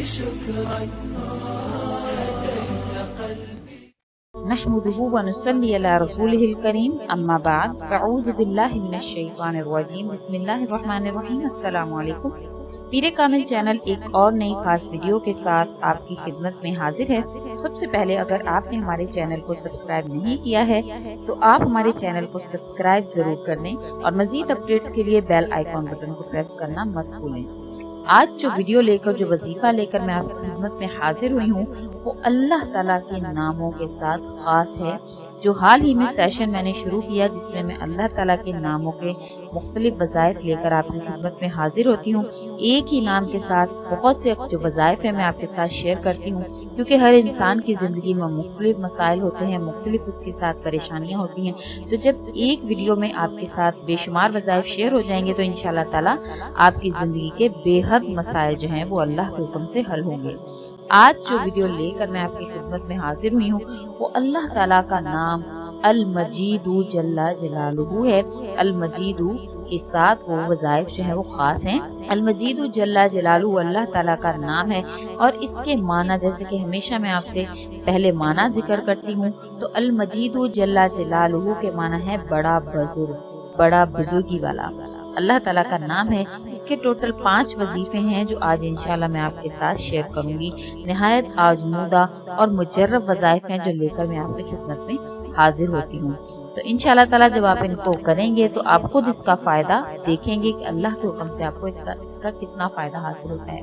شكرا هديت قلبي نحمده ونصلي على رسوله الكريم اما بعد فاعوذ باللہ من الشیطان الرجیم بسم اللہ الرحمن الرحیم السلام علیکم۔ پیر کامل چینل ایک اور نئی خاص ویڈیو کے ساتھ آپ کی خدمت میں حاضر ہے۔ سب سے پہلے اگر آپ نے ہمارے چینل کو سبسکرائب نہیں کیا ہے تو آپ ہمارے چینل کو سبسکرائب ضرور کر لیں اور مزید اپڈیٹس کے لیے بیل آئیکن بٹن کو پریس کرنا مت بھولیں۔ آج جو ویڈیو لے کر جو وظیفہ لے کر میں آپ کی خدمت میں حاضر ہوئی ہوں وہ اللہ تعالیٰ کے ناموں کے ساتھ خاص ہے۔ جو حال ہی میں سیشن میں نے شروع کیا جس میں میں اللہ تعالیٰ کے ناموں کے مختلف وظائف لے کر آپ کی خدمت میں حاضر ہوتی ہوں۔ ایک ہی نام کے ساتھ بہت سے جو وظائف ہیں میں آپ کے ساتھ شیئر کرتی ہوں، کیونکہ ہر انسان کی زندگی میں مختلف مسائل ہوتے ہیں، مختلف اس کے ساتھ پریشانیاں ہوتی ہیں۔ تو جب ایک ویڈیو میں آپ کے ساتھ بے شمار وظائف شیئر ہو جائیں گے تو انشاءاللہ تعالیٰ آپ کی زندگی کے بے حد مسائل جو ہیں وہ اللہ کے حکم سے حل ہوں گے۔ آج جو ویڈیو لے کر میں آپ کی خدمت میں حاضر ہوئی ہوں وہ اللہ تعالیٰ کا نام المجید جل جلالہ ہے۔ المجید کے ساتھ وہ وظائف جو ہیں وہ خاص ہیں۔ المجید جل جلالہ اللہ تعالیٰ کا نام ہے اور اس کے معنی جیسے کہ ہمیشہ میں آپ سے پہلے معنی ذکر کرتی ہوں تو المجید جل جلالہ کے معنی ہے بڑا بزرگ، بڑا بزرگی والا۔ اللہ تعالیٰ کا نام ہے۔ اس کے ٹوٹل 5 وظیفے ہیں جو آج انشاءاللہ میں آپ کے ساتھ شیئر کروں گی۔ نہایت آزمودہ اور مجرب وظائف ہیں جو لے کر میں آپ کی خدمت میں حاضر ہوتی ہوں۔ تو انشاءاللہ تعالیٰ جب آپ ان کو کریں گے تو آپ خود اس کا فائدہ دیکھیں گے کہ اللہ کے حکم سے آپ کو اس کا کتنا فائدہ حاصل ہوتا ہے۔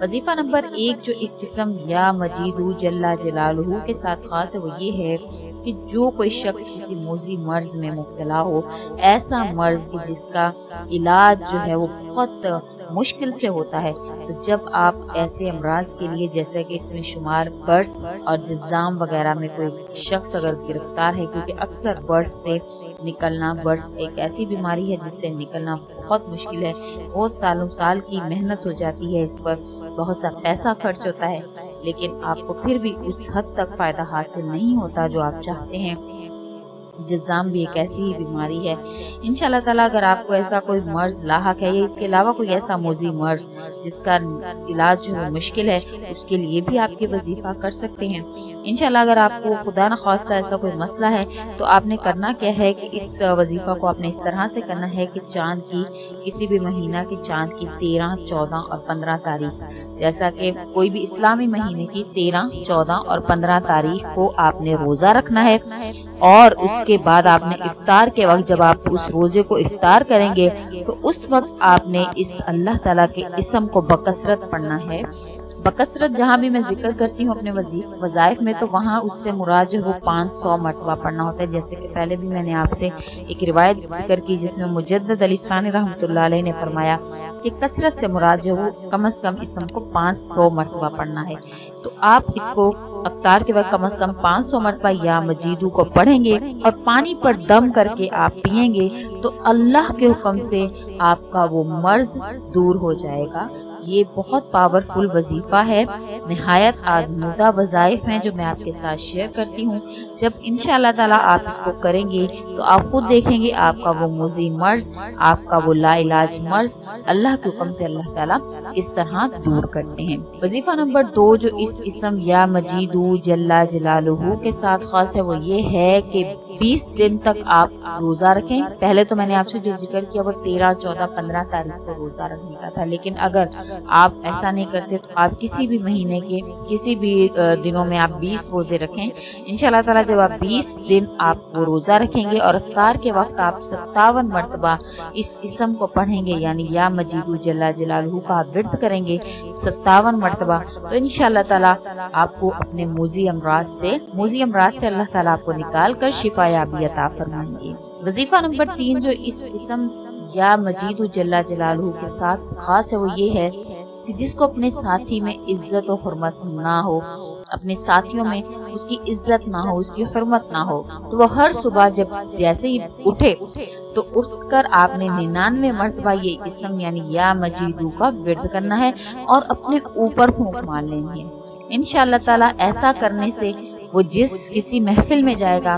وظیفہ نمبر 1 جو اس قسم یا مجید جل جلالہ کے ساتھ خاص ہے وہ یہ ہے کہ جو کوئی شخص کسی موذی مرض میں مبتلا ہو، ایسا مرض کہ جس کا علاج جو ہے وہ بہت مشکل سے ہوتا ہے، تو جب آپ ایسے امراض کے لیے جیسے کہ اس میں شمار برس اور جزام وغیرہ میں کوئی شخص اگر گرفتار ہے، کیونکہ اکثر برس سے نکلنا، برس ایک ایسی بیماری ہے جس سے نکلنا بہت مشکل ہے، بہت سالوں سال کی محنت ہو جاتی ہے، اس پر بہت سا پیسہ خرچ ہوتا ہے، لیکن آپ کو پھر بھی اس حد تک فائدہ حاصل نہیں ہوتا جو آپ چاہتے ہیں۔ جزام بھی ایک ایسی ہی بیماری ہے۔ انشاءاللہ تعالیٰ اگر آپ کو ایسا کوئی مرض لاحق ہے یا اس کے علاوہ کوئی ایسا موذی مرض جس کا علاج جو ہے مشکل ہے، اس کے لیے بھی آپ کے وظیفہ کر سکتے ہیں۔ انشاءاللہ اگر آپ کو خدا نخواستہ ایسا کوئی مسئلہ ہے تو آپ نے کرنا کیا ہے کہ اس وظیفہ کو آپ نے اس طرح سے کرنا ہے کہ چاند کی کسی بھی مہینہ کے چاند کی 13، 14 اور 15 تاریخ، جیسا کہ کوئی بھی اسلامی مہینے کی 13، 14 اور 15 تاریخ کو آپ نے روزہ رکھنا ہے، اور اس کے بعد آپ نے افطار کے وقت جب آپ اس روزے کو افطار کریں گے تو اس وقت آپ نے اس اللہ تعالیٰ کے اسم کو بکثرت پڑھنا ہے۔ بکثرت جہاں بھی میں ذکر کرتی ہوں اپنے وظائف میں تو وہاں اس سے مراد جو وہ 500 مرتبہ پڑھنا ہوتا ہے، جیسے کہ پہلے بھی میں نے آپ سے ایک روایت ذکر کی جس میں مجدد علی ثانی رحمۃ اللہ علیہ نے فرمایا کہ کثرت سے مراد جو وہ کم از کم اسم کو 500 مرتبہ پڑھنا ہے۔ تو آپ اس کو افطار کے وقت کم از کم 500 مرتبہ یا مجیدو کو پڑھیں گے اور پانی پر دم کر کے آپ پئیں گے تو اللہ کے حکم سے آپ کا وہ مرض دور ہو جائے گا۔ یہ بہت پاورفل وظیفہ ہے، نہایت آزمودہ وظائف ہیں جو میں آپ کے ساتھ شیئر کرتی ہوں۔ جب انشاءاللہ تعالیٰ آپ اس کو کریں گے تو آپ خود دیکھیں گے آپ کا وہ موذی مرض، آپ کا وہ لا علاج مرض اللہ کے حکم سے اللہ تعالیٰ اس طرح دور کرتے ہیں۔ وظیفہ نمبر 2 جو اس اسم یا مجید جل جلالہ کے ساتھ خاص ہے وہ یہ ہے کہ 20 دن تک آپ روزہ رکھیں۔ پہلے تو میں نے آپ سے جو ذکر کیا وہ 13، 14، 15 تاریخ کو روزہ رکھنے کا تھا، لیکن اگر آپ ایسا نہیں کرتے تو آپ کسی بھی مہینے کے کسی بھی دنوں میں آپ 20 روزے رکھیں۔ انشاءاللہ تعالیٰ جب آپ 20 دن آپ وہ روزہ رکھیں گے اور افطار کے وقت آپ 57 مرتبہ اس اسم کو پڑھیں گے، یعنی یا مجید جل جلالہ کا آپ ورد کریں گے 57 مرتبہ، تو انشاءاللہ تعالیٰ آپ کو اپنے موذی امراض سے اللہ تعالیٰ آپ کو نکال کر شفا یابی عطا فرمائیں گے۔ وظیفہ نمبر 3 جو اس اسم یا مجید جل جلالہ کے ساتھ خاص ہے وہ یہ ہے کہ جس کو اپنے ساتھی میں عزت و حرمت نہ ہو، اپنے ساتھیوں میں اس کی عزت نہ ہو، اس کی حرمت نہ ہو، تو وہ ہر صبح جب جیسے ہی اٹھے تو اٹھ کر آپ نے 99 مرتبہ یہ اسم یعنی یا مجیدو کا ورد کرنا ہے اور اپنے اوپر پھونک مار لینی ہے۔ انشاءاللہ تعالیٰ ایسا کرنے سے وہ جس کسی محفل میں جائے گا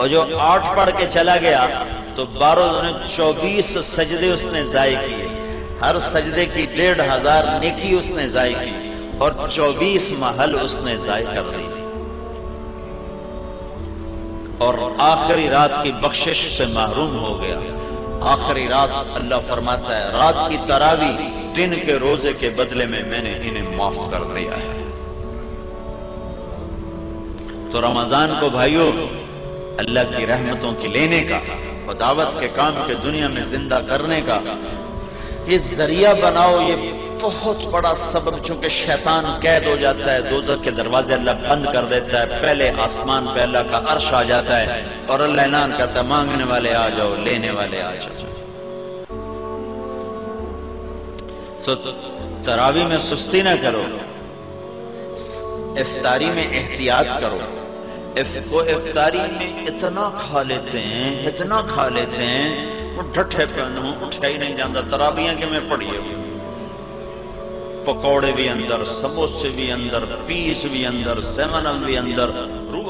اور جو 8 پڑھ کے چلا گیا تو 12 نے 24 سجدے اس نے ضائع کیے، ہر سجدے کی 1500 نیکی اس نے ضائع کی، اور 24 محل اس نے ضائع کر دی، اور آخری رات کی بخشش سے محروم ہو گیا۔ آخری رات اللہ فرماتا ہے رات کی تراویح دن کے روزے کے بدلے میں نے انہیں معاف کر دیا ہے۔ تو رمضان کو بھائیو اللہ کی رحمتوں کی لینے کا اور دعوت کے کام کے دنیا میں زندہ کرنے کا یہ ذریعہ بناؤ۔ یہ بہت بڑا سبب، چونکہ شیطان قید ہو جاتا ہے، دوزخ کے دروازے اللہ بند کر دیتا ہے، پہلے آسمان پہ اللہ کا عرش آ جاتا ہے اور اللہ اعلان کرتا ہے مانگنے والے آ جاؤ، لینے والے آ جاؤ۔ تو تراویح میں سستی نہ کرو، افطاری میں احتیاط کرو۔ وہ افطاری میں اتنا کھا لیتے ہیں، اتنا کھا لیتے ہیں، وہ ڈھٹھے پہ اٹھا ہی نہیں جاتا۔ تراویح کے میں پڑھیے پکوڑے بھی اندر، سموسے بھی اندر، پیس بھی اندر، سیون اپ بھی اندر، روح